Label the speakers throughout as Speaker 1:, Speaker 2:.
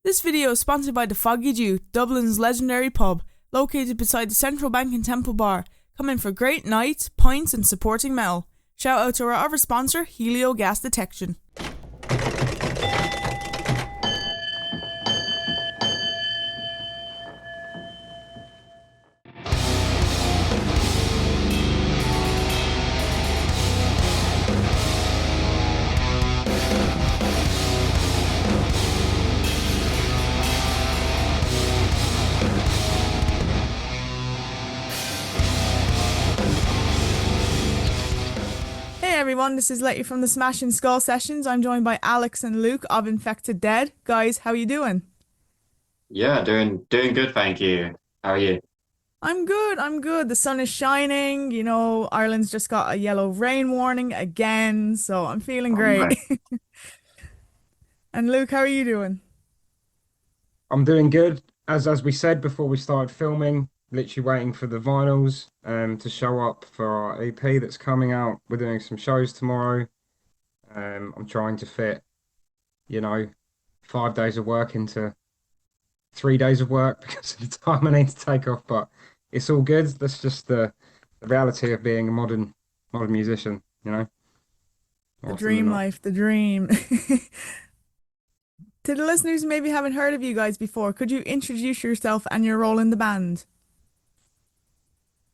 Speaker 1: This video is sponsored by the Foggy Dew, Dublin's legendary pub, located beside the Central Bank and Temple Bar. Come in for great nights, pints and supporting metal. Shout out to our other sponsor, Helio Gas Detection. Everyone, this is Letty from the Smash and Skull Sessions. I'm joined by Alex and Luke of Infected Dead. Guys, how are you doing?
Speaker 2: Yeah, doing good, thank you. How are you?
Speaker 1: I'm good. The sun is shining. You know, Ireland's just got a yellow rain warning again, so I'm feeling
Speaker 2: Oh,
Speaker 1: great.
Speaker 2: nice.
Speaker 1: And Luke, how are you doing?
Speaker 3: I'm doing good. As we said before we started filming, literally waiting for the vinyls to show up for our EP that's coming out. We're doing some shows tomorrow. I'm trying to fit, 5 days of work into 3 days of work because of the time I need to take off, but it's all good. That's just the reality of being a modern musician,
Speaker 1: The
Speaker 3: more often than
Speaker 1: dream
Speaker 3: not.
Speaker 1: life, the dream. To the listeners who maybe haven't heard of you guys before, could you introduce yourself and your role in the band?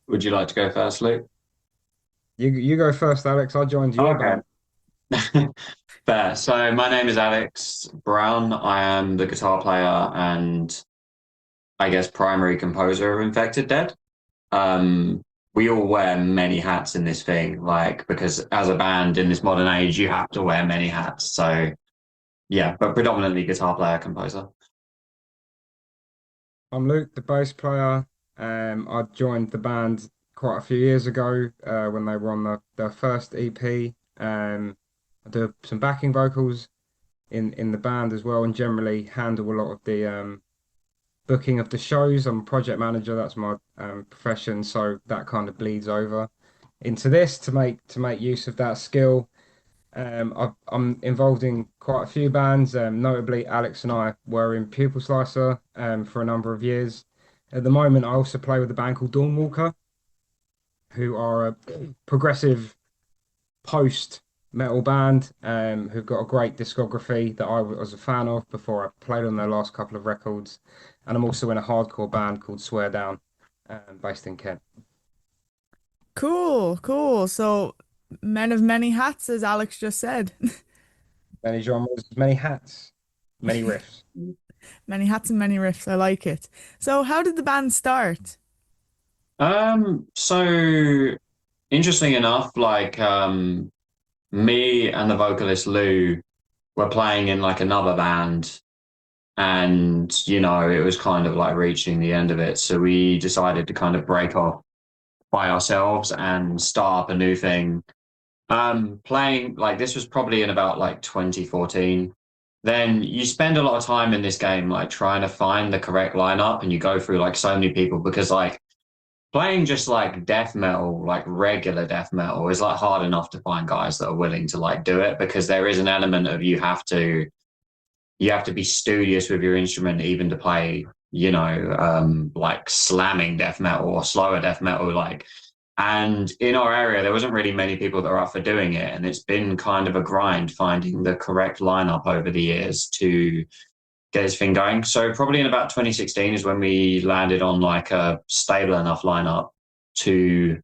Speaker 2: Would you like to go first, Luke?
Speaker 3: You go first, Alex. I joined your
Speaker 2: Okay.
Speaker 3: band.
Speaker 2: Fair. So my name is Alex Brown. I am the guitar player and I guess primary composer of Infected Dead. We all wear many hats in this thing, like because as a band in this modern age, you have to wear many hats. So yeah, but predominantly guitar player, composer.
Speaker 3: I'm Luke, the bass player. I joined the band quite a few years ago when they were on their first EP. I do some backing vocals in the band as well, and generally handle a lot of the booking of the shows. I'm a project manager. That's my profession, so that kind of bleeds over into this to make use of that skill. I'm involved in quite a few bands. Notably, Alex and I were in Pupil Slicer for a number of years. At the moment, I also play with a band called Dawnwalker, who are a progressive post metal band who've got a great discography that I was a fan of before I played on their last couple of records. And I'm also in a hardcore band called Swear Down, based in Kent.
Speaker 1: Cool. So, men of many hats, as Alex just said.
Speaker 3: Many genres, many hats, many riffs.
Speaker 1: Many hats and many riffs. I like it. So, how did the band start?
Speaker 2: So interesting enough, me and the vocalist Lou were playing in like another band and it was kind of like reaching the end of it. So we decided to kind of break off by ourselves and start up a new thing. Playing like this was probably in about like 2014. Then you spend a lot of time in this game like trying to find the correct lineup and you go through like so many people because like playing just like death metal, like regular death metal is like hard enough to find guys that are willing to like do it because there is an element of you have to be studious with your instrument even to play, like slamming death metal or slower death metal, like. And in our area, there wasn't really many people that are up for doing it, and it's been kind of a grind finding the correct lineup over the years to get this thing going. So probably in about 2016 is when we landed on like a stable enough lineup to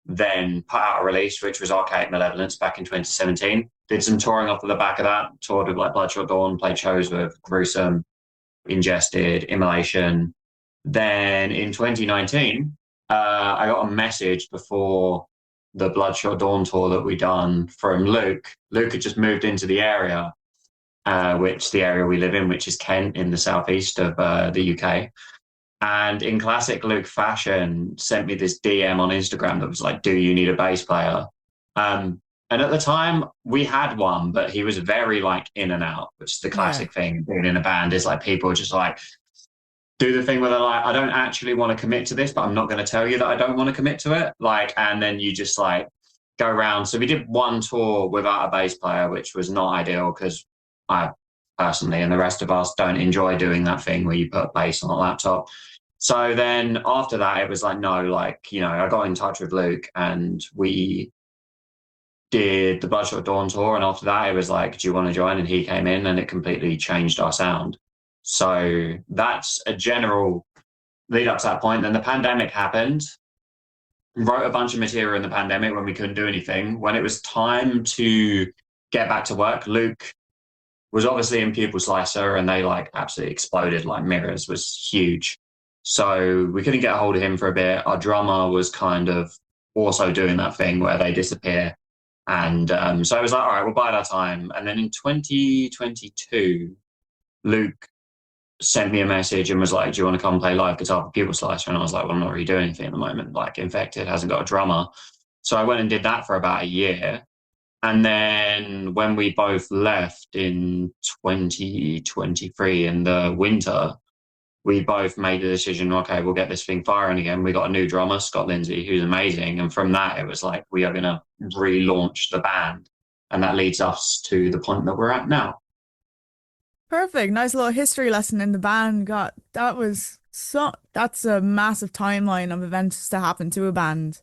Speaker 2: then put out a release, which was Archaic Malevolence back in 2017. Did some touring off of the back of that, toured with like Bloodshot Dawn, played shows with Gruesome, Ingested, Immolation. Then in 2019, I got a message before the Bloodshot Dawn tour that we done from Luke. Luke had just moved into the area, which the area we live in, which is Kent in the southeast of the UK. And in classic Luke fashion, sent me this DM on Instagram that was like, "Do you need a bass player?" And at the time, we had one, but he was very like in and out, which is the
Speaker 1: Yeah.
Speaker 2: classic thing being in a band is like people just like do the thing where they're like, "I don't actually want to commit to this, but I'm not going to tell you that I don't want to commit to it." Like, and then you just like go around. So we did one tour without a bass player, which was not ideal because I personally, and the rest of us don't enjoy doing that thing where you put bass on a laptop. So then after that, it was like, no, like, I got in touch with Luke and we did the Bloodshot Dawn tour. And after that, it was like, do you want to join? And he came in and it completely changed our sound. So that's a general lead up to that point. Then the pandemic happened. Wrote a bunch of material in the pandemic when we couldn't do anything. When it was time to get back to work, Luke was obviously in Pupil Slicer and they like absolutely exploded like mirrors, was huge. So we couldn't get a hold of him for a bit. Our drummer was kind of also doing that thing where they disappear. And so I was like, all right, we'll bide our time. And then in 2022, Luke sent me a message and was like, do you want to come play live guitar for Pupil Slicer? And I was like, well, I'm not really doing anything at the moment. Like, Infected hasn't got a drummer. So I went and did that for about a year. And then when we both left in 2023 in the winter, we both made the decision, okay, we'll get this thing firing again. We got a new drummer, Scott Lindsay, who's amazing. And from that, it was like, we are going to relaunch the band. And that leads us to the point that we're at now.
Speaker 1: Perfect. Nice little history lesson in the band. God, that's a massive timeline of events to happen to a band.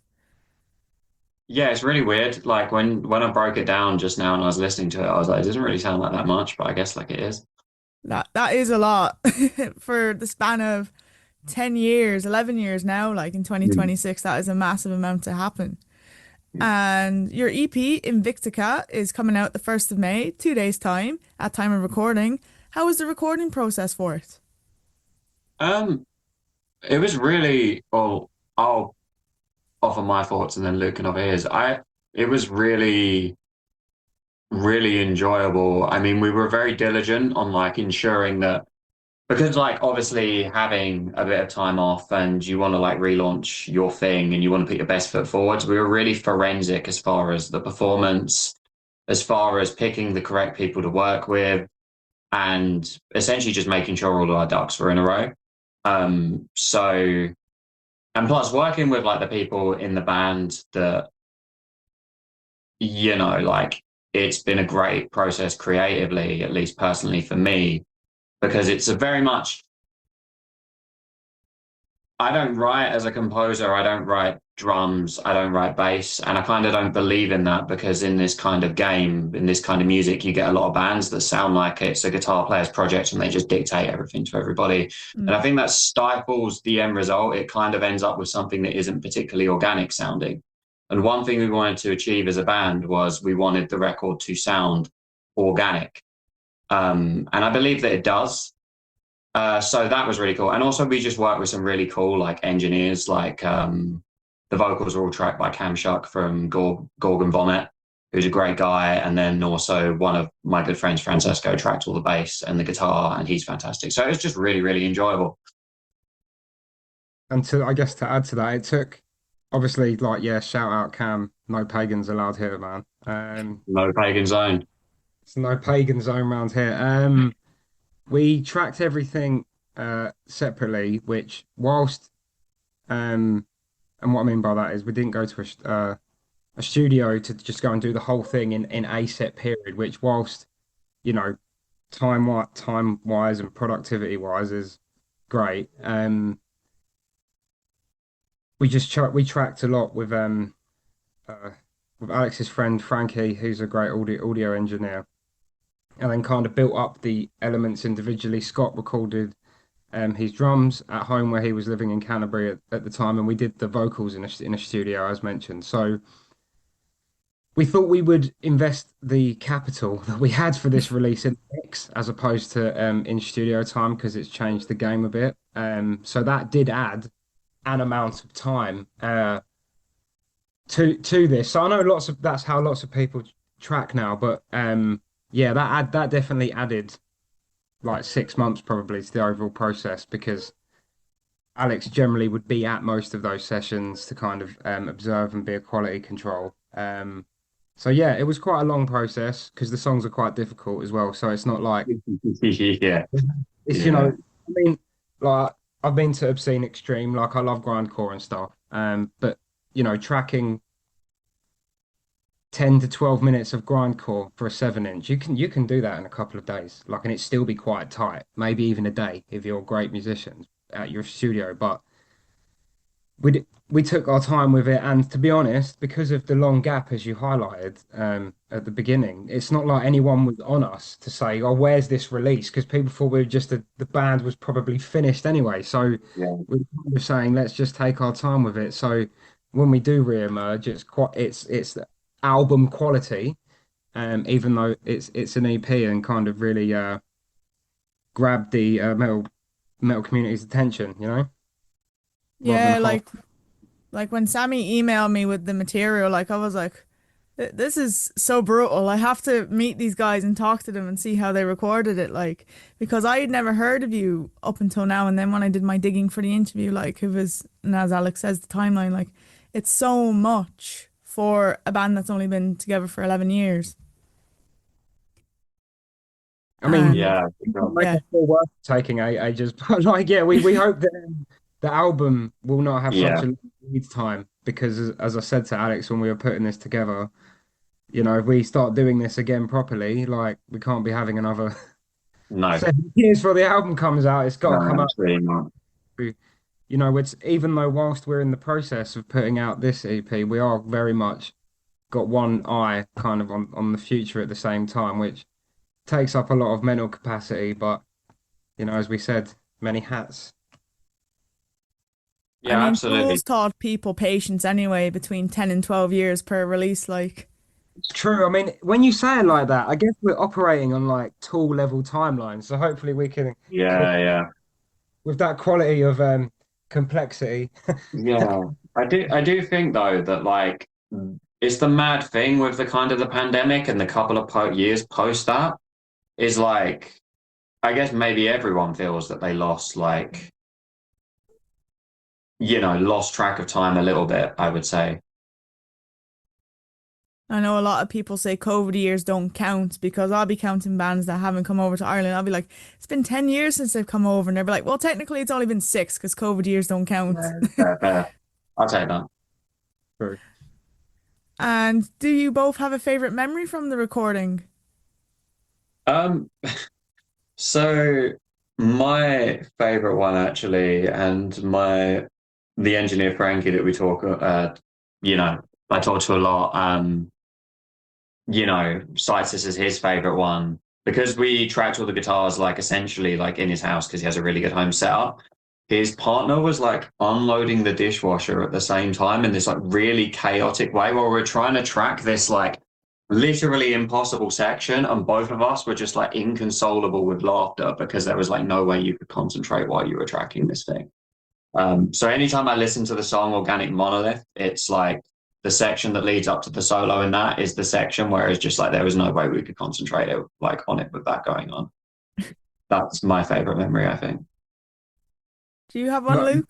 Speaker 2: Yeah, it's really weird. Like when I broke it down just now and I was listening to it, I was like, it doesn't really sound like that much, but I guess like it is.
Speaker 1: That is a lot for the span of 10 years, 11 years now, like in 2026, that is a massive amount to happen. And your EP, Invicta, is coming out the 1st of May, 2 days' time, at time of recording. How was the recording process for it?
Speaker 2: It was really, well, I'll offer my thoughts and then Luke can offer his. It was really, really enjoyable. I mean, we were very diligent on like ensuring that, because like obviously having a bit of time off and you want to like relaunch your thing and you want to put your best foot forward, we were really forensic as far as the performance, as far as picking the correct people to work with, and essentially just making sure all of our ducks were in a row. So, and plus working with like the people in the band that, like it's been a great process creatively, at least personally for me, because it's a very much, I don't write as a composer, I don't write drums, I don't write bass, and I kind of don't believe in that, because in this kind of game, in this kind of music, you get a lot of bands that sound like it's a guitar player's project and they just dictate everything to everybody. And I think that stifles the end result. It kind of ends up with something that isn't particularly organic sounding. And one thing we wanted to achieve as a band was we wanted the record to sound organic. And I believe that it does. So that was really cool. And also we just worked with some really cool like engineers, like the vocals are all tracked by Cam Shuck from Gorgon Vomit, who's a great guy. And then also one of my good friends, Francesco, tracked all the bass and the guitar, and he's fantastic. So it was just really, really enjoyable.
Speaker 3: And I guess to add to that, it took obviously like, yeah, shout out Cam, no pagans allowed here, man.
Speaker 2: No pagan zone.
Speaker 3: It's no pagan zone around here. We tracked everything separately, which whilst and what I mean by that is we didn't go to a studio to just go and do the whole thing in a set period, which whilst, you know, time wise and productivity wise is great. We tracked a lot with Alex's friend Frankie, who's a great audio engineer, and then kind of built up the elements individually. Scott recorded his drums at home where he was living in Canterbury at the time, and we did the vocals in a studio, as mentioned. So we thought we would invest the capital that we had for this release in mix as opposed to in studio time, because it's changed the game a bit. So that did add an amount of time to this. So I know that's how lots of people track now, but yeah, that definitely added like 6 months probably to the overall process, because Alex generally would be at most of those sessions to kind of observe and be a quality control. So yeah, it was quite a long process because the songs are quite difficult as well. So it's not like
Speaker 2: Yeah.
Speaker 3: it's
Speaker 2: Yeah.
Speaker 3: you know, I mean, like I've been to Obscene Extreme, like I love grindcore and stuff. But you know, tracking 10 to 12 minutes of grindcore for a 7 inch. You can do that in a couple of days. Like, and it still be quite tight, maybe even a day if you're great musicians at your studio. But we took our time with it, and to be honest, because of the long gap, as you highlighted at the beginning, it's not like anyone was on us to say, "Oh, where's this release?" Because people thought we were just the band was probably finished anyway. So
Speaker 2: Yeah.
Speaker 3: we were kind of saying, "Let's just take our time with it." So when we do re-emerge, it's album quality, even though it's an EP and kind of really grabbed the metal community's attention, rather than
Speaker 1: Yeah,
Speaker 3: half.
Speaker 1: like when Sammy emailed me with the material, like I was like, This is so brutal. I have to meet these guys and talk to them and see how they recorded it, like, because I had never heard of you up until now. And then when I did my digging for the interview, like, it was, and as Alex says, the timeline, like, it's so much for a band that's only been together for 11 years.
Speaker 3: I mean,
Speaker 1: And
Speaker 2: Yeah.
Speaker 3: like
Speaker 1: yeah,
Speaker 3: it's still worth taking ages, but like, yeah, we hope that the album will not have such
Speaker 2: Yeah.
Speaker 3: a long lead time because, as I said to Alex when we were putting this together, if we start doing this again properly, like we can't be having another
Speaker 2: No,
Speaker 3: 7 years before the album comes out. It's got to come
Speaker 2: no,
Speaker 3: out.
Speaker 2: absolutely not.
Speaker 3: It's even though whilst we're in the process of putting out this EP, we are very much got one eye kind of on the future at the same time, which takes up a lot of mental capacity, but as we said, many hats.
Speaker 1: I
Speaker 2: Yeah,
Speaker 1: mean,
Speaker 2: absolutely.
Speaker 1: tools taught people patience anyway, between 10 and 12 years per release. Like,
Speaker 3: It's true. I mean, when you say it like that, I guess we're operating on like tool level timelines. So hopefully we can,
Speaker 2: Yeah, yeah.
Speaker 3: with that quality of complexity.
Speaker 2: Yeah. I do think though that like it's the mad thing with the kind of the pandemic and the couple of years post that is like I guess maybe everyone feels that they lost like lost track of time a little bit, I would say.
Speaker 1: I know a lot of people say COVID years don't count because I'll be counting bands that haven't come over to Ireland. I'll be like, it's been 10 years since they've come over. And they'll be like, well, technically it's only been six because COVID years don't count.
Speaker 2: Yeah. Fair, fair. I'll take that.
Speaker 3: True.
Speaker 1: And do you both have a favorite memory from the recording?
Speaker 2: Um, so my favorite one actually, and the engineer Frankie that we talk, you know, I talk to a lot. Cites this as his favorite one because we tracked all the guitars like essentially like in his house because he has a really good home setup. His partner was like unloading the dishwasher at the same time in this like really chaotic way while we're trying to track this like literally impossible section, and both of us were just like inconsolable with laughter because there was like no way you could concentrate while you were tracking this thing. So anytime I listen to the song Organic Monolith, it's like the section that leads up to the solo in that is the section where it's just like there was no way we could concentrate it like on it with that going on. That's my favorite memory, I think.
Speaker 1: Do you have one,
Speaker 3: But
Speaker 1: Luke?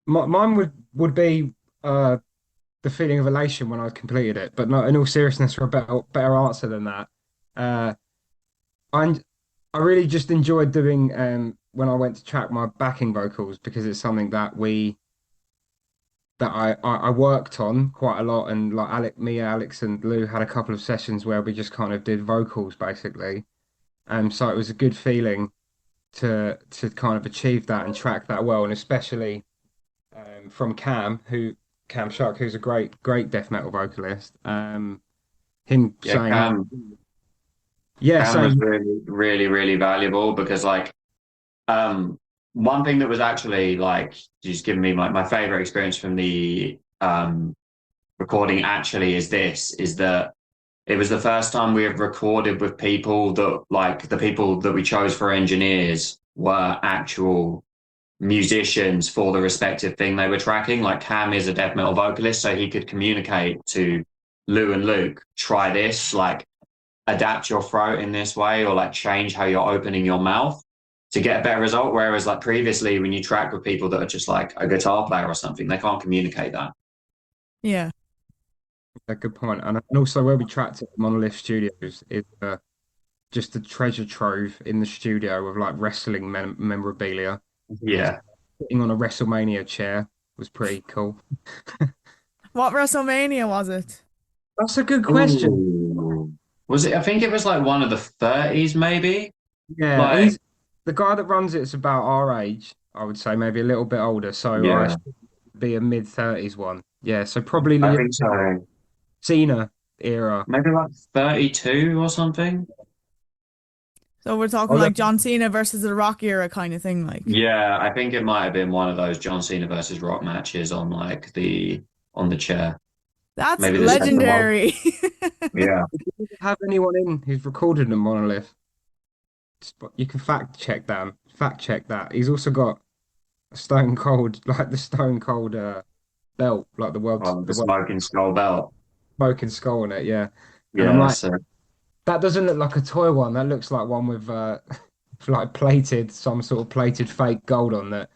Speaker 3: mine would be the feeling of elation when I completed it, but not in all seriousness for a better answer than that. Uh, I I really just enjoyed doing when I went to track my backing vocals because it's something that I worked on quite a lot, and like Alex and Lou had a couple of sessions where we just kind of did vocals basically. So it was a good feeling to kind of achieve that and track that well, and especially from Cam Shuck, who's a great death metal vocalist. Him
Speaker 2: Yeah,
Speaker 3: saying, yeah,
Speaker 2: Cam was
Speaker 3: saying,
Speaker 2: really, really, really valuable because like um one thing that was actually like just giving me my favorite experience from the recording actually is that it was the first time we have recorded with people that like the people that we chose for engineers were actual musicians for the respective thing they were tracking. Like Cam is a death metal vocalist, so he could communicate to Lou and Luke, try this, like adapt your throat in this way, or like change how you're opening your mouth to get a better result. Whereas like previously, when you track with people that are just like a guitar player or something, they can't communicate that.
Speaker 1: Yeah.
Speaker 3: a good point. And also where we tracked it at Monolith Studios is just a treasure trove in the studio of like wrestling memorabilia.
Speaker 2: Yeah.
Speaker 3: Sitting on a WrestleMania chair was pretty cool.
Speaker 1: What WrestleMania was it?
Speaker 3: That's a good question.
Speaker 2: Ooh. Was it? I think it was like one of the 30s, maybe.
Speaker 3: Yeah,
Speaker 2: Like,
Speaker 3: he's the guy that runs it's about our age, I would say, maybe a little bit older. So I
Speaker 2: yeah,
Speaker 3: should be a mid-30s one. Yeah, so probably
Speaker 2: I
Speaker 3: the
Speaker 2: think so.
Speaker 3: Cena era.
Speaker 2: Maybe like 32 or something.
Speaker 1: So we're talking
Speaker 3: Oh,
Speaker 1: like John Cena versus the Rock era kind of thing, like.
Speaker 2: Yeah, I think it might have been one of those John Cena versus Rock matches on like the chair.
Speaker 1: That's
Speaker 2: Maybe the second one.
Speaker 1: legendary.
Speaker 2: Yeah.
Speaker 3: have anyone in who's recorded a monolith? You can fact check that. Fact check that. He's also got a stone cold, like the stone cold belt, like
Speaker 2: The
Speaker 3: the world
Speaker 2: smoking skull belt.
Speaker 3: smoking skull on it. Yeah, and I'm
Speaker 2: Yeah,
Speaker 3: like,
Speaker 2: that's it.
Speaker 3: that doesn't look like a toy one. That looks like one with like plated, some sort of plated fake gold on that.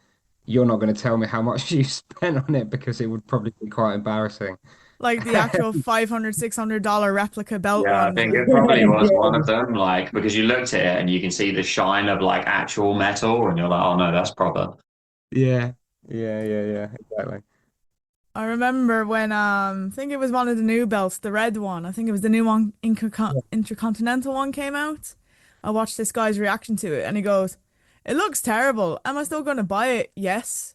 Speaker 3: You're not going to tell me how much you spent on it because it would probably be quite embarrassing.
Speaker 1: Like the actual $500, $600 replica belt
Speaker 2: Yeah, I
Speaker 1: ones,
Speaker 2: think
Speaker 1: like.
Speaker 2: it probably was one of them, like because you looked at it and you can see the shine of like actual metal, and you're like, oh no, that's proper.
Speaker 3: Yeah, yeah, exactly.
Speaker 1: I remember when I think it was one of the new belts, the red one. I think it was the new one, Intercontinental one came out. I watched this guy's reaction to it and he goes, "It looks terrible. Am I still going to buy it? Yes."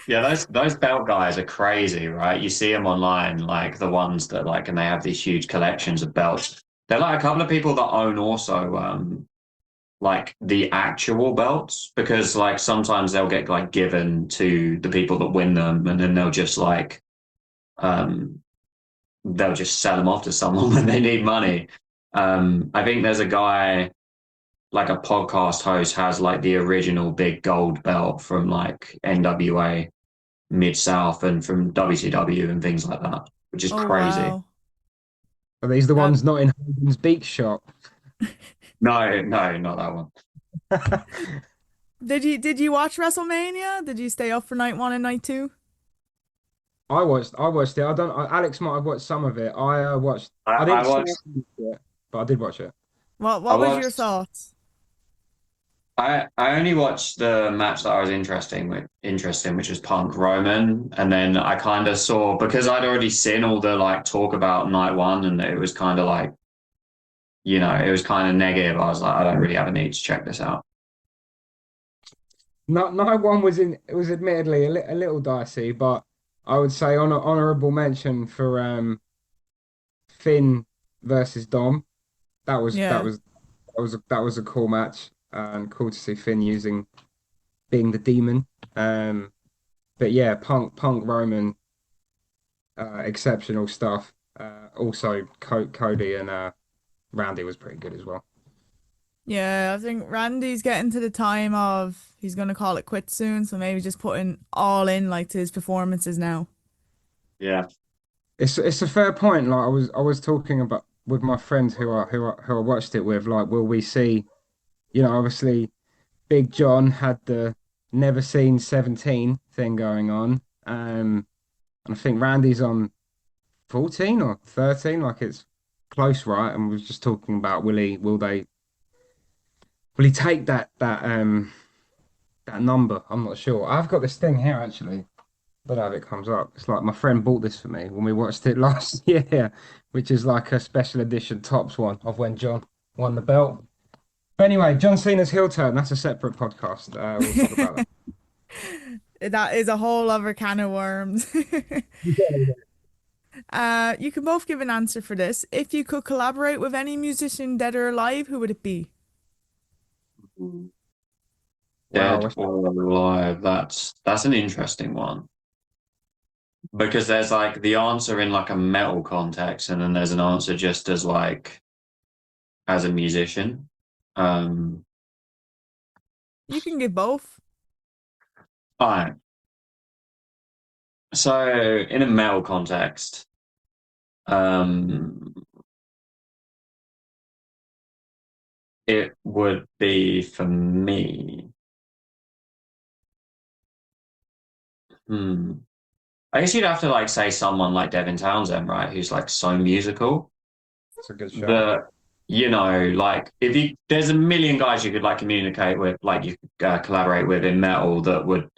Speaker 2: Yeah, those belt guys are crazy, right? You see them online, like the ones that like, and they have these huge collections of belts. They're like a couple of people that own also like the actual belts because like sometimes they'll get like given to the people that win them, and then um they'll just sell them off to someone when they need money. I think there's a guy like a podcast host has like the original big gold belt from like NWA Mid South and from WCW and things like that, which is
Speaker 1: Oh
Speaker 2: crazy.
Speaker 1: wow.
Speaker 3: Are these the
Speaker 1: That
Speaker 3: ones not in Hogan's Beak shop?
Speaker 2: No, no, not that one.
Speaker 1: did you watch WrestleMania? Did you stay up for night one and night two?
Speaker 3: I watched it. Alex might have watched some of it. I
Speaker 2: I
Speaker 3: didn't stay
Speaker 2: watched
Speaker 3: up to watch it, but I did watch it.
Speaker 1: What
Speaker 2: I
Speaker 1: what was your
Speaker 2: watched
Speaker 1: thoughts?
Speaker 2: I only watched the match that I was interested in, which was Punk Roman, and then I kind of saw because I'd already seen all the like talk about night one, and it was kind of like it was kind of negative. I was like, I don't really have a need to check this out.
Speaker 3: Night one it was admittedly a little dicey, but I would say honorable mention for Finn versus Dom. That was that
Speaker 1: Yeah.
Speaker 3: was that was a cool match and cool to see Finn being the demon. Um, but yeah, Punk Roman, exceptional stuff. Also Cody and Randy was pretty good as well.
Speaker 1: Yeah, I think Randy's getting to the time of he's gonna call it quits soon, so maybe just putting all in like to his performances now.
Speaker 2: Yeah.
Speaker 3: It's a fair point. Like I was talking about with my friends who I watched it with. Like, will we see? Obviously, Big John had the never seen 17 thing going on. And I think Randy's on 14 or 13. Like it's close, right? And we was just talking about will he take that number? I'm not sure. I've got this thing here actually. Don't know if it comes up. It's like my friend bought this for me when we watched it last year, which is like a special edition tops one of when John won the belt. But anyway, John Cena's heel turn. That's a separate podcast. We'll talk about that.
Speaker 1: That is a whole other can of worms. You can both give an answer for this. If you could collaborate with any musician, dead or alive, who would it be?
Speaker 3: Wow.
Speaker 2: Dead or alive. That's an interesting one because there's like the answer in like a metal context, and then there's an answer just as like as a musician. Um,
Speaker 1: You can give both.
Speaker 2: all right. So in a metal context, um, it would be for me. Hmm. I guess you'd have to like say someone like Devin Townsend, right? Who's like so musical
Speaker 3: That's a good show.
Speaker 2: that like if you there's a million guys you could like communicate with, like you could collaborate with in metal that would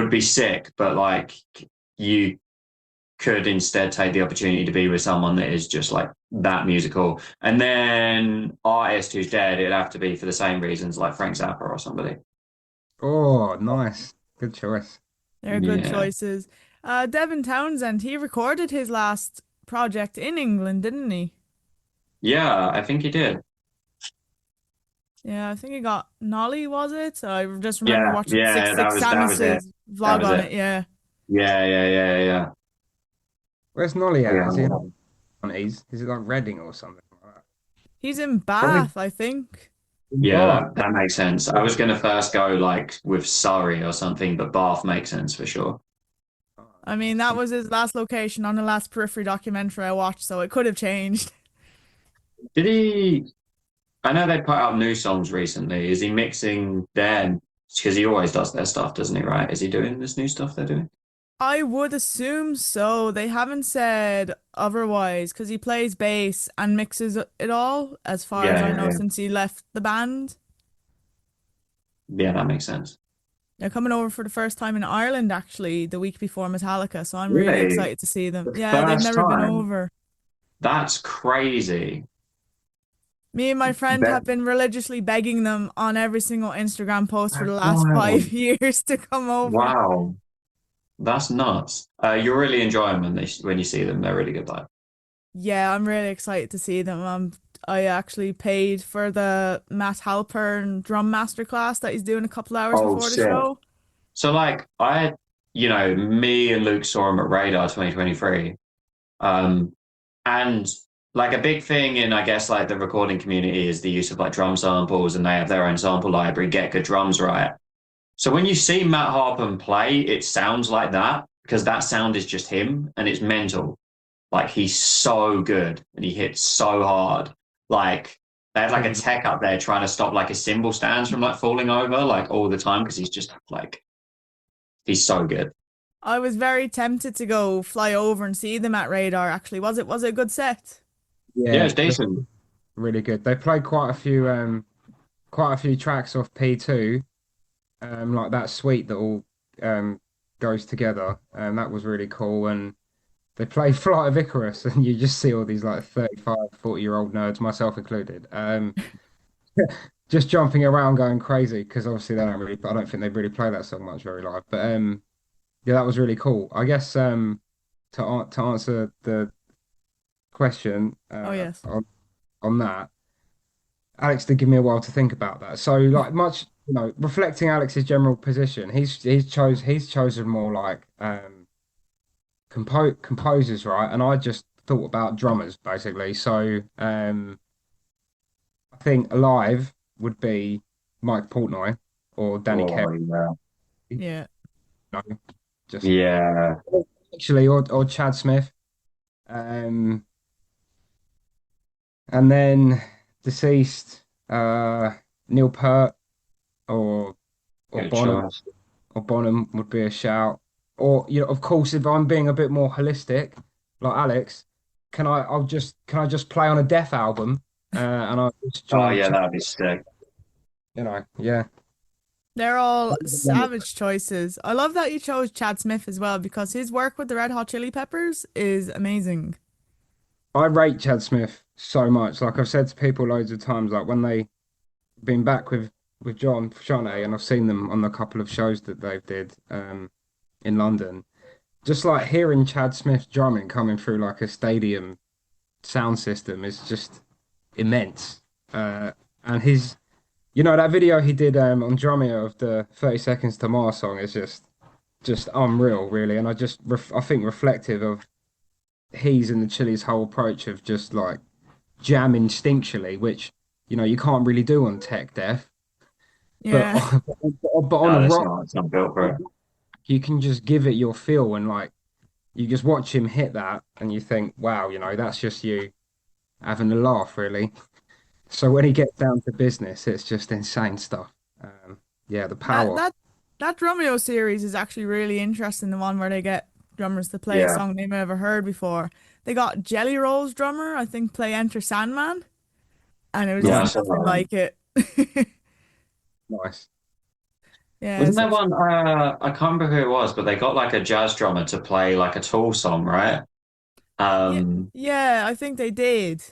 Speaker 2: be sick, but like you could instead take the opportunity to be with someone that is just like that musical. And then artist who's dead, it'd have to be for the same reasons like Frank Zappa or somebody.
Speaker 3: Oh, nice. Good choice.
Speaker 1: They're good
Speaker 2: Yeah.
Speaker 1: choices. Devin Townsend, he recorded his last project in England, didn't he?
Speaker 2: Yeah, I think he did.
Speaker 1: Yeah, I think he got Nolly, was it? I just remember
Speaker 2: Yeah,
Speaker 1: watching
Speaker 2: yeah,
Speaker 1: Six
Speaker 2: that
Speaker 1: Six
Speaker 2: was it.
Speaker 1: Samus's
Speaker 2: That
Speaker 1: vlog
Speaker 2: was
Speaker 1: on
Speaker 2: it.
Speaker 1: it, yeah.
Speaker 2: Yeah.
Speaker 3: Where's Nolly at? Is he
Speaker 2: Yeah.
Speaker 3: on Ease? Is it like Reading or something like that?
Speaker 1: He's in
Speaker 2: Probably.
Speaker 1: Bath, I think.
Speaker 2: Yeah,
Speaker 3: Oh,
Speaker 2: that makes sense. I was gonna first go like with Surrey or something, but Bath makes sense for sure.
Speaker 1: I mean, that was his last location on the last Periphery documentary I watched, so it could have changed.
Speaker 2: Did he? I know they put out new songs recently. Is he mixing them? Because he always does their stuff, doesn't he? Right? Is he doing this new stuff they're doing?
Speaker 1: I would assume so. They haven't said otherwise because he plays bass and mixes it all, as far as
Speaker 2: Yeah,
Speaker 1: I
Speaker 2: yeah,
Speaker 1: know,
Speaker 2: yeah.
Speaker 1: since he left the band.
Speaker 2: Yeah, that makes sense.
Speaker 1: They're coming over for the first time in Ireland, actually, the week before Metallica, so I'm really
Speaker 2: Really?
Speaker 1: excited to see them.
Speaker 2: The
Speaker 1: Yeah, they've
Speaker 2: first
Speaker 1: never been
Speaker 2: time?
Speaker 1: over.
Speaker 2: That's crazy.
Speaker 1: Me and my friend
Speaker 2: That,
Speaker 1: have been religiously begging them on every single Instagram post for the
Speaker 2: that's
Speaker 1: last
Speaker 2: wild.
Speaker 1: 5 years to come over.
Speaker 2: Wow. That's nuts. You'll really enjoy them when you see them. They're really good live.
Speaker 1: Yeah, I'm really excited to see them. I actually paid for the Matt Halpern drum masterclass that he's doing a couple hours
Speaker 2: Oh,
Speaker 1: before the
Speaker 2: shit.
Speaker 1: show.
Speaker 2: So like me and Luke saw him at Radar 2023. Um, and like a big thing in, I guess, like the recording community is the use of like drum samples, and they have their own sample library, Get Good Drums, right? So when you see Matt Harpern play, it sounds like that because that sound is just him and it's mental. Like he's so good and he hits so hard. Like they had like a tech up there trying to stop like his cymbal stands from like falling over like all the time because he's just like he's so good.
Speaker 1: I was very tempted to go fly over and see them at Radar, actually. Was it a good set?
Speaker 2: Yeah,
Speaker 3: yeah,
Speaker 2: it's decent.
Speaker 3: really good. They played quite a few tracks off P2, like that suite that all goes together. And that was really cool. And they play Flight of Icarus, and you just see all these like 35, 40-year-old nerds, myself included, just jumping around going crazy because obviously I don't think they really play that song much very live. But yeah, that was really cool. I guess to answer the question
Speaker 1: Oh, yes.
Speaker 3: on that, Alex did give me a while to think about that. So like much, reflecting Alex's general position, he's chosen more like composers, right? And I just thought about drummers basically. So I think alive would be Mike Portnoy or Danny
Speaker 2: Oh,
Speaker 3: Carey.
Speaker 2: yeah.
Speaker 1: Yeah.
Speaker 3: No, just
Speaker 2: Yeah.
Speaker 3: actually, or Chad Smith. Um, and then deceased, Neil Peart or or
Speaker 2: Good
Speaker 3: Bonham
Speaker 2: choice.
Speaker 3: or Bonham would be a shout. Or of course, if I'm being a bit more holistic, like Alex, can I just play on a Death album, and I'll just
Speaker 2: Oh
Speaker 3: join,
Speaker 2: yeah, that'd be sick.
Speaker 3: yeah.
Speaker 1: They're all savage choices. I love that you chose Chad Smith as well because his work with the Red Hot Chili Peppers is amazing.
Speaker 3: I rate Chad Smith so much. Like I've said to people loads of times, like when they been back with John Frusciante, and I've seen them on a couple of shows that they did in London. Just like hearing Chad Smith drumming coming through like a stadium sound system is just immense. And that video he did on Drumeo of the 30 Seconds to Mars song is just unreal, really. And I think reflective of he's and the Chili's whole approach of just like jam instinctually, which you can't really do on tech death, but
Speaker 1: Yeah.
Speaker 3: but on
Speaker 2: No,
Speaker 3: a
Speaker 2: that's
Speaker 3: rock
Speaker 2: not. It's not built for it.
Speaker 3: you can just give it your feel, and like you just watch him hit that and you think, wow, that's just you having a laugh, really. So when he gets down to business, it's just insane stuff. Yeah, the
Speaker 1: That
Speaker 3: power.
Speaker 1: that that Drumeo series is actually really interesting, the one where they get drummers to play a
Speaker 2: Yeah.
Speaker 1: song they've never heard before. They got Jelly Roll's drummer, I think, play Enter Sandman, and it was
Speaker 2: Yeah, I
Speaker 1: just
Speaker 2: saw
Speaker 1: nothing
Speaker 2: that.
Speaker 1: like it.
Speaker 3: Nice.
Speaker 1: Yeah,
Speaker 2: Wasn't there
Speaker 1: such.
Speaker 2: one? I can't remember who it was, but they got like a jazz drummer to play like a Tool song, right?
Speaker 1: Yeah,
Speaker 2: Um,
Speaker 1: yeah, I think they did.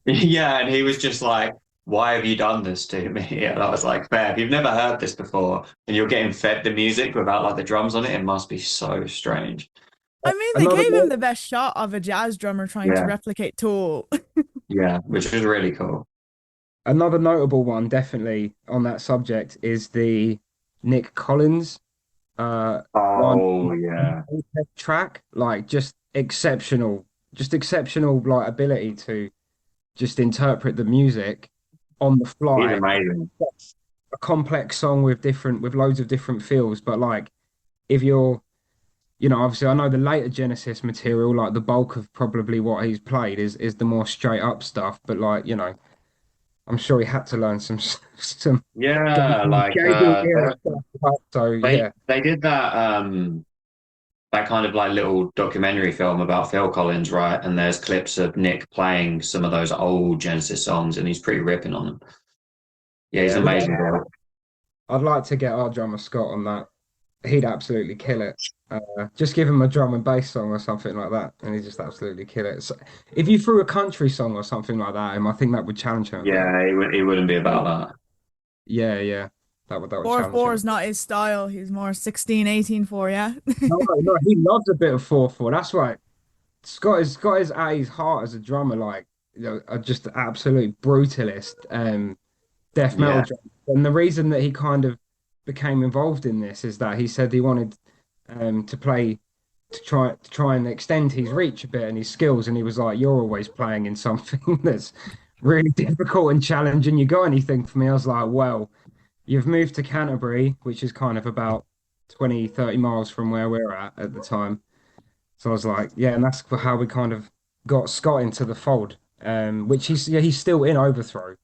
Speaker 2: yeah, and he was just like, "Why have you done this to me?" And I was like, "Fair, if you've never heard this before, and you're getting fed the music without like the drums on it, it must be so strange."
Speaker 1: I mean, they
Speaker 3: Another
Speaker 1: gave him the best shot of a jazz drummer trying to
Speaker 2: Yeah,
Speaker 1: replicate Tool.
Speaker 2: yeah, which was really cool.
Speaker 3: another notable one, definitely on that subject, is the Nick Collins one
Speaker 2: Oh yeah,
Speaker 3: track. Like just exceptional like ability to just interpret the music on the
Speaker 2: he's
Speaker 3: fly.
Speaker 2: amazing.
Speaker 3: A complex song with loads of different feels, but like if you're obviously I know the later Genesis material, like the bulk of probably what he's played is the more straight up stuff, but like, I'm sure he had to learn some
Speaker 2: Yeah, like
Speaker 3: Gabriel era stuff. So
Speaker 2: they did that kind of like little documentary film about Phil Collins, right? And there's clips of Nick playing some of those old Genesis songs, and he's pretty ripping on them. Yeah, he's
Speaker 3: yeah,
Speaker 2: an amazing guy.
Speaker 3: I'd like to get our drummer Scott on that. He'd absolutely kill it. Just give him a drum and bass song or something like that, and he'd just absolutely kill it. So if you threw a country song or something like that at him, I think that would challenge him a bit.
Speaker 2: Yeah, he wouldn't be about that.
Speaker 3: Yeah, yeah, that would
Speaker 1: Four
Speaker 3: challenge
Speaker 1: four
Speaker 3: him.
Speaker 1: is not his style. He's more 16, 18 4, yeah.
Speaker 3: No, no, he loves a bit of 4/4. That's right. Scott is at his heart as a drummer, like just an absolute brutalist, death metal
Speaker 2: Yeah,
Speaker 3: drummer. And the reason that he kind of became involved in this is that he said he wanted to play to try and extend his reach a bit and his skills. And he was like, "You're always playing in something that's really difficult and challenging. You got anything for me?" I was like, "Well, you've moved to Canterbury, which is kind of about 20, 30 miles from where we're at the time." So I was like, "Yeah," and that's how we kind of got Scott into the fold. Which he's still in Overthrow.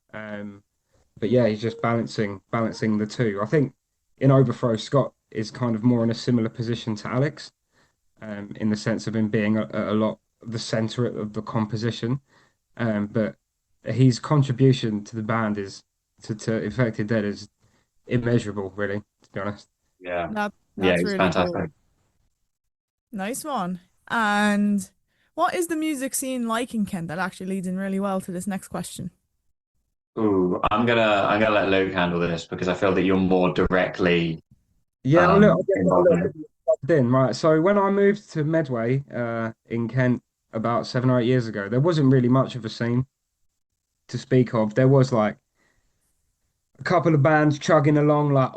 Speaker 3: But yeah, he's just balancing the two. I think in Overthrow, Scott is kind of more in a similar position to Alex, in the sense of him being a lot of the center of the composition. But his contribution to the band is to Infected Dead is immeasurable, really, to be honest.
Speaker 2: yeah,
Speaker 1: That
Speaker 2: yeah,
Speaker 1: that's
Speaker 2: he's
Speaker 1: really cool.
Speaker 2: fantastic.
Speaker 1: Nice one. And what is the music scene like in Kent? That actually leads in really well to this next question.
Speaker 2: Ooh, I'm gonna let Luke handle this because I feel that you're more directly
Speaker 3: Yeah, I'll get a
Speaker 2: involved
Speaker 3: little
Speaker 2: in it.
Speaker 3: bit plugged in, right? So when I moved to Medway, in Kent about 7 or 8 years ago, there wasn't really much of a scene to speak of. There was like a couple of bands chugging along, like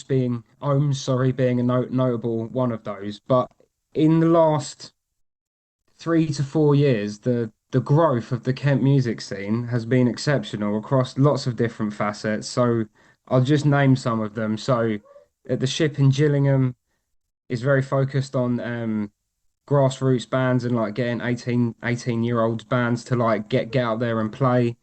Speaker 3: being a notable one of those. But in the last 3 to 4 years, the growth of the Kent music scene has been exceptional across lots of different facets. So I'll just name some of them. So at the Ship in Gillingham is very focused on grassroots bands and like getting 18-year-olds bands to like get out there and play.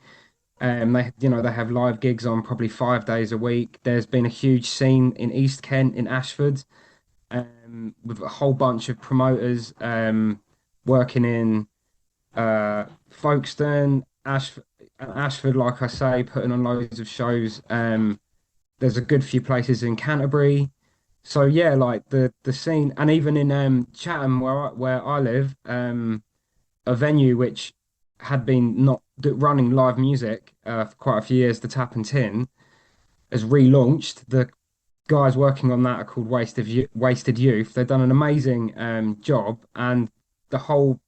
Speaker 3: They have live gigs on probably 5 days a week. There's been a huge scene in East Kent in Ashford, with a whole bunch of promoters working in Folkestone, Ashford, like I say, putting on loads of shows. There's a good few places in Canterbury. So yeah, like the scene, and even in Chatham, where I live, a venue which had been not running live music for quite a few years, the Tap and Tin, has relaunched. The guys working on that are called Wasted Youth. They've done an amazing job, and the whole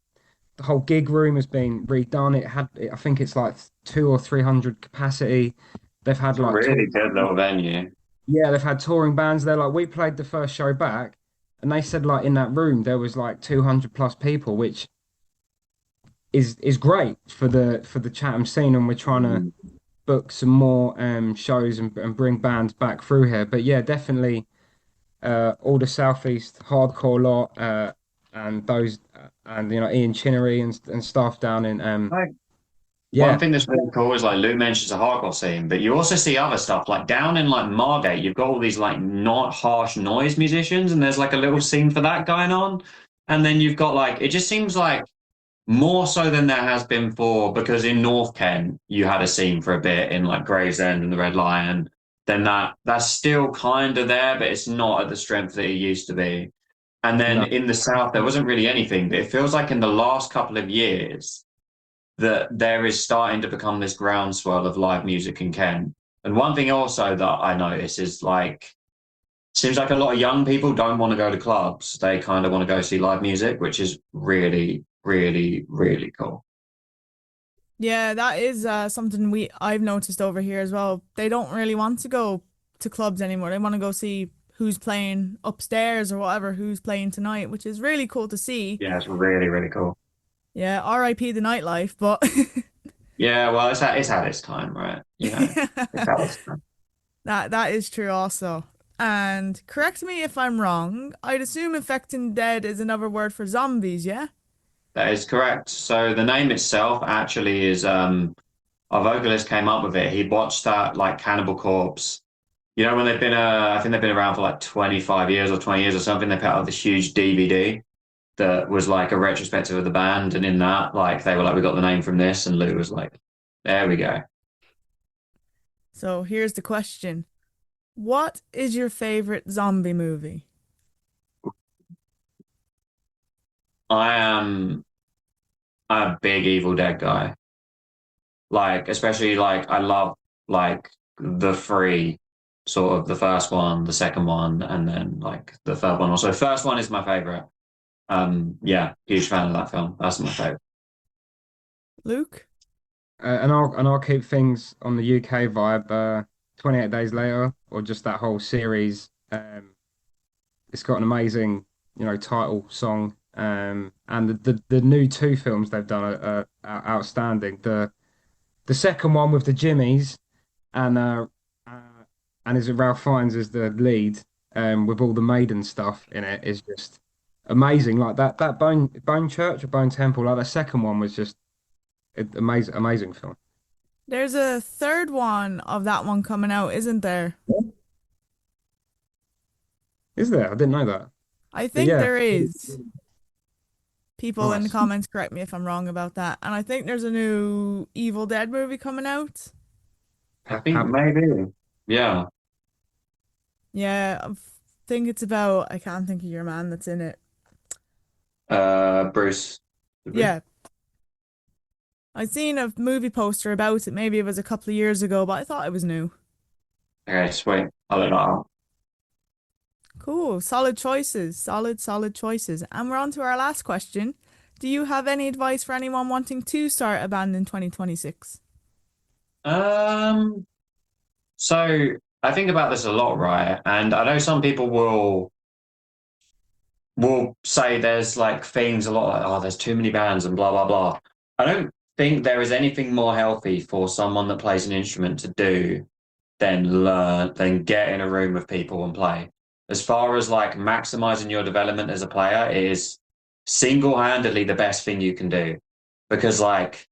Speaker 3: the whole gig room has been redone. I think it's like 200 or 300 capacity. They've
Speaker 2: It's
Speaker 3: had
Speaker 2: a
Speaker 3: like
Speaker 2: really good little venue.
Speaker 3: yeah, they've had touring bands. They're like, we played the first show back, and they said like in that room there was like 200 plus people, which is great for the Chatham scene, and we're trying to
Speaker 2: Mm.
Speaker 3: book some more shows and bring bands back through here. But yeah, definitely all the Southeast hardcore lot, and those and Ian Chinnery and stuff down in
Speaker 2: Like, one
Speaker 3: yeah.
Speaker 2: thing that's really cool is like Luke mentions the hardcore scene, but you also see other stuff like down in like Margate, you've got all these like not harsh noise musicians, and there's like a little scene for that going on. And then you've got like it just seems like more so than there has been for because in North Kent you had a scene for a bit in like Gravesend and the Red Lion. then that's still kind of there, but it's not at the strength that it used to be. And then
Speaker 3: No.
Speaker 2: in the South, there wasn't really anything. But it feels like in the last couple of years that there is starting to become this groundswell of live music in Kent. And one thing also that I notice is like, seems like a lot of young people don't want to go to clubs. They kind of want to go see live music, which is really, really, really cool.
Speaker 1: Yeah, that is something I've noticed over here as well. They don't really want to go to clubs anymore. They want to go see who's playing upstairs or whatever, who's playing tonight, which is really cool to see.
Speaker 2: Yeah, it's really, really cool.
Speaker 1: Yeah, R.I.P. the nightlife, but
Speaker 2: Yeah, well, it's had its time, right? It's had its time.
Speaker 1: that is true also. And correct me if I'm wrong, I'd assume infecting dead is another word for zombies, yeah?
Speaker 2: That is correct. So the name itself actually is our vocalist came up with it. He watched that like Cannibal Corpse. You know, when they've been I think they've been around for like 25 years or 20 years or something, they put out this huge DVD that was like a retrospective of the band, and in that, like they were like, we got the name from this, and Lou was like, there we go.
Speaker 1: So here's the question. What is your favorite zombie movie?
Speaker 2: I am a big Evil Dead guy. Like, especially like I love like the three, sort of the first one, the second one, and then like the third one also. First one is my favorite. Yeah, huge fan of that film. That's my favorite.
Speaker 1: Luke?
Speaker 3: And I'll keep things on the UK vibe. 28 Days Later, or just that whole series. It's got an amazing, title song. And the new two films they've done are outstanding. The second one with the Jimmies and uh, and is it Ralph Fiennes as the lead, with all the Maiden stuff in it is just amazing. Like that Bone Church or Bone Temple, like that second one was just amazing film.
Speaker 1: There's a third one of that one coming out, isn't there?
Speaker 3: Is there? I didn't know that.
Speaker 1: I
Speaker 3: But
Speaker 1: think
Speaker 3: yeah,
Speaker 1: there is. People in the
Speaker 3: nice.
Speaker 1: comments correct me if I'm wrong about that. And I think there's a new Evil Dead movie coming out.
Speaker 2: I think maybe. Yeah.
Speaker 1: Yeah, think it's about, I can't think of your man that's in it.
Speaker 2: Bruce.
Speaker 1: Yeah, I seen a movie poster about it. Maybe it was a couple of years ago, but I thought it was new.
Speaker 2: Okay, sweet. I'll let that out.
Speaker 1: Cool. Solid choices. Solid choices. And we're on to our last question. Do you have any advice for anyone wanting to start a band in 2026?
Speaker 2: Um, so I think about this a lot, right? And I know some people will say there's like things a lot like, oh, there's too many bands and blah blah blah. I don't think there is anything more healthy for someone that plays an instrument to do than get in a room with people and play. As far as like maximizing your development as a player, it is single-handedly the best thing you can do. Because like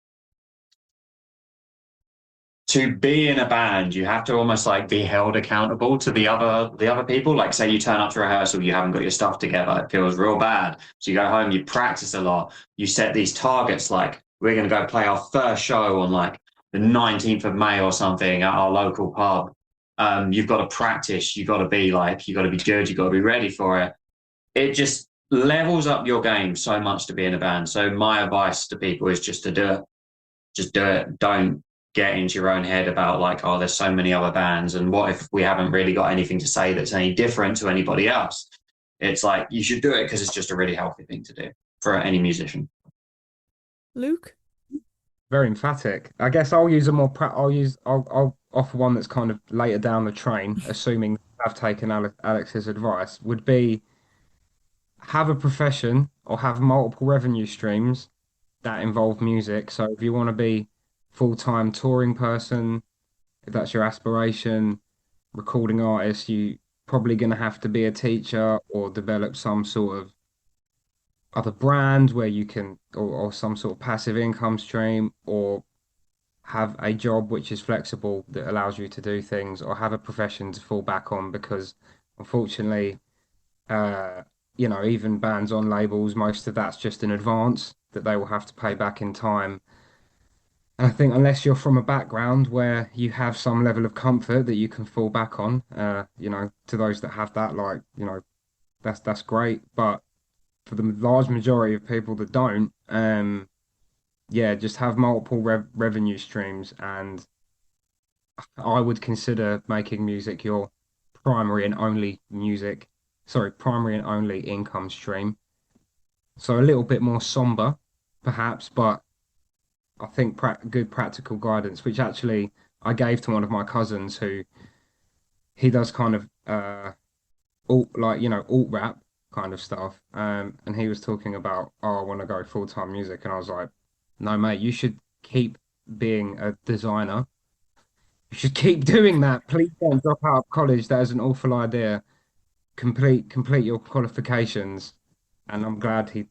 Speaker 2: to be in a band, you have to almost like be held accountable to the other people. Like say you turn up to rehearsal, you haven't got your stuff together, it feels real bad. So you go home, you practice a lot, you set these targets like we're gonna go play our first show on like the 19th of May or something at our local pub. You've got to practice, you gotta be good, you gotta be ready for it. It just levels up your game so much to be in a band. So my advice to people is just to do it. Just do it. Don't get into your own head about like, oh, there's so many other bands, and what if we haven't really got anything to say that's any different to anybody else? It's like you should do it because it's just a really healthy thing to do for any musician.
Speaker 1: Luke?
Speaker 3: Very emphatic. I guess I'll use a more I'll offer one that's kind of later down the train, assuming I've taken Alex's advice, would be have a profession or have multiple revenue streams that involve music. So if you want to be full-time touring person, if that's your aspiration, recording artist, you probably going to have to be a teacher or develop some sort of other brand where you can, or some sort of passive income stream, or have a job which is flexible that allows you to do things, or have a profession to fall back on because unfortunately, uh, even bands on labels, most of that's just an advance that they will have to pay back in time. And I think unless you're from a background where you have some level of comfort that you can fall back on, to those that have that, like, that's great. But for the large majority of people that don't, yeah, just have multiple revenue streams, and I would consider making music your primary and only primary and only income stream. So a little bit more somber, perhaps, but I think good practical guidance, which actually I gave to one of my cousins who he does kind of alt rap kind of stuff. And he was talking about, oh, I want to go full-time music, and I was like, no, mate, you should keep being a designer. You should keep doing that. Please don't drop out of college. That is an awful idea. Complete your qualifications. And I'm glad he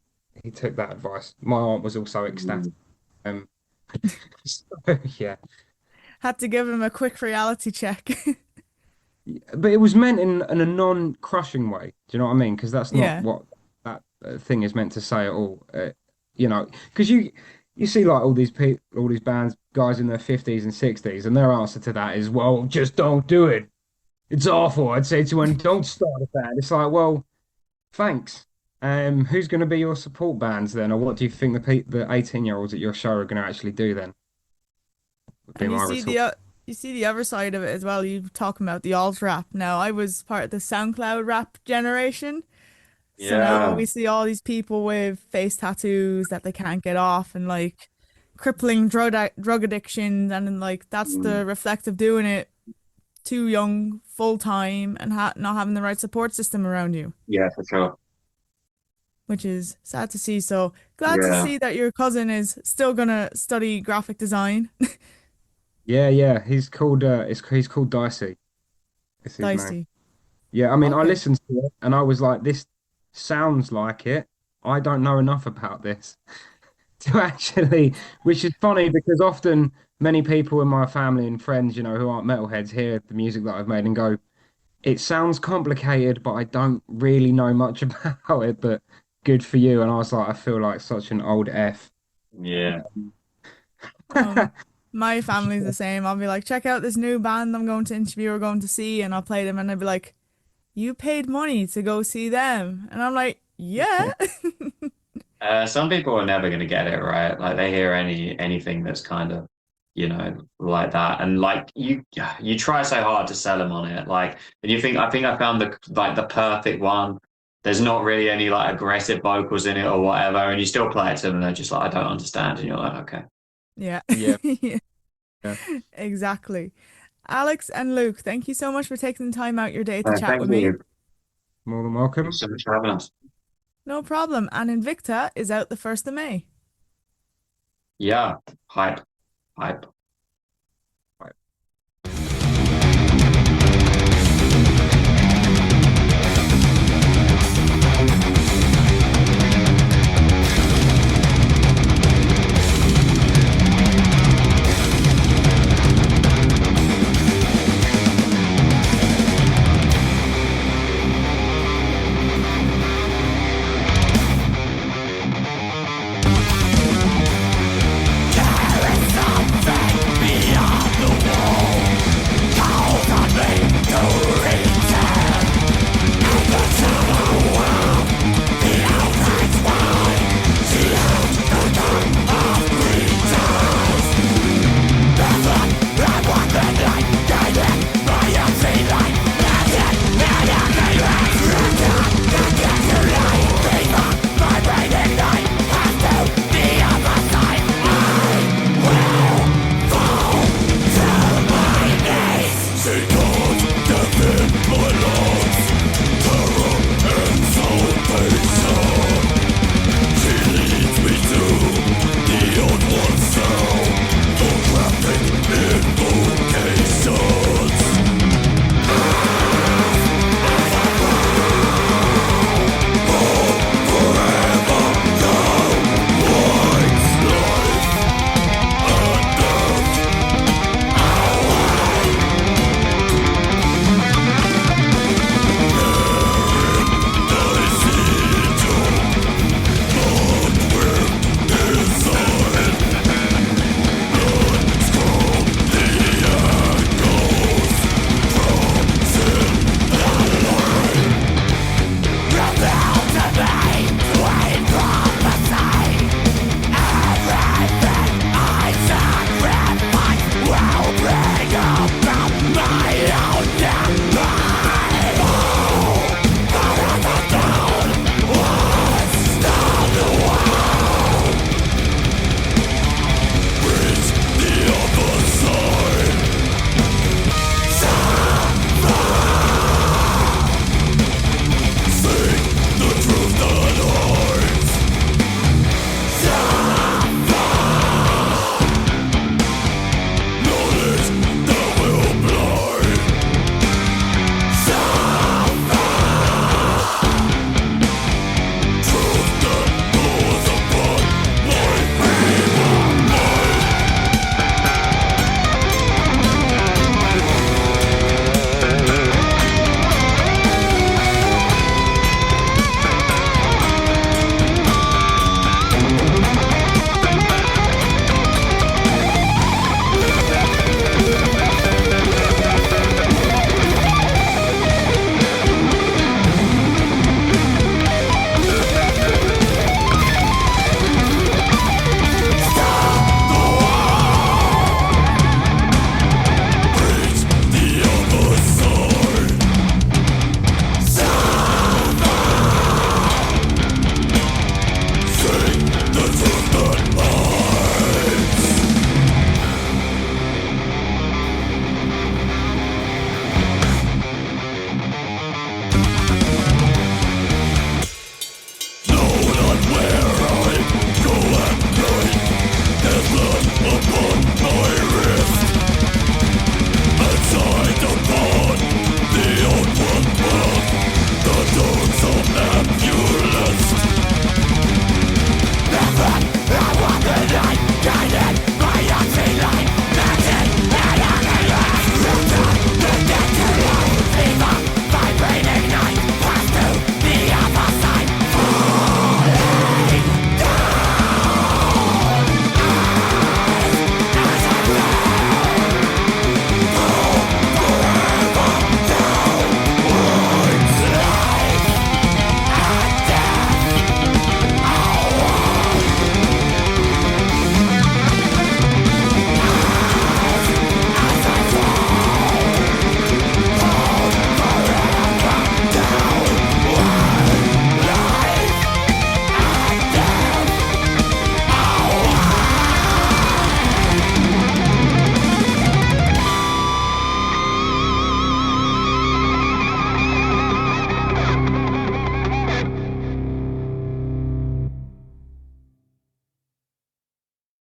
Speaker 3: took that advice. My aunt was also ecstatic. Um, so, yeah.
Speaker 1: Had to give him a quick reality check.
Speaker 3: But it was meant in a non-crushing way. Do you know what I mean? Because that's not
Speaker 1: Yeah.
Speaker 3: what that thing is meant to say at all. Because you see like all these bands, guys in their 50s and 60s, and their answer to that is, well, just don't do it. It's awful. I'd say to anyone, don't start a band. It's like, well, thanks. Who's going to be your support bands then, or what do you think the 18-year-olds at your show are going to actually do then? Would be
Speaker 1: And
Speaker 3: my retort.
Speaker 1: you see the other side of it as well. You talking about the alt rap. Now, I was part of the SoundCloud rap generation. So now
Speaker 2: Yeah.
Speaker 1: we see all these people with face tattoos that they can't get off and like crippling drug addictions, and then like that's
Speaker 2: Mm.
Speaker 1: the reflective doing it too young, full time, and not having the right support system around you,
Speaker 2: Yeah, for sure.
Speaker 1: which is sad to see. So glad to
Speaker 2: Yeah.
Speaker 1: see that your cousin is still gonna study graphic design.
Speaker 3: Yeah. He's called Dicey. It's his name.
Speaker 1: Dicey.
Speaker 3: Yeah, I mean, I
Speaker 1: Okay.
Speaker 3: listened to it and I was like, this sounds like it. I don't know enough about this to actually, which is funny because often many people in my family and friends, who aren't metalheads hear the music that I've made and go, it sounds complicated, but I don't really know much about it, but good for you. And I was like, I feel like such an old F.
Speaker 2: Yeah.
Speaker 1: Um, my family's the same. I'll be like, check out this new band I'm going to interview or going to see, and I'll play them, and they'll be like, you paid money to go see them. And I'm like, yeah.
Speaker 2: Some people are never going to get it right. Like they hear anything that's kind of, like that, and like you try so hard to sell them on it. Like, and you think, I think I found the perfect one. There's not really any like aggressive vocals in it or whatever, and you still play it to them, and they're just like, I don't understand, and you're like, okay.
Speaker 1: Yeah.
Speaker 3: Yeah, yeah.
Speaker 1: Exactly. Alex and Luke, thank you so much for taking the time out your day to chat
Speaker 2: Thank
Speaker 1: with me.
Speaker 2: you.
Speaker 3: More than
Speaker 2: Thanks
Speaker 3: welcome.
Speaker 2: so much for having us.
Speaker 1: No problem. And Invicta is out the 1st of May.
Speaker 2: Yeah, hype, hype.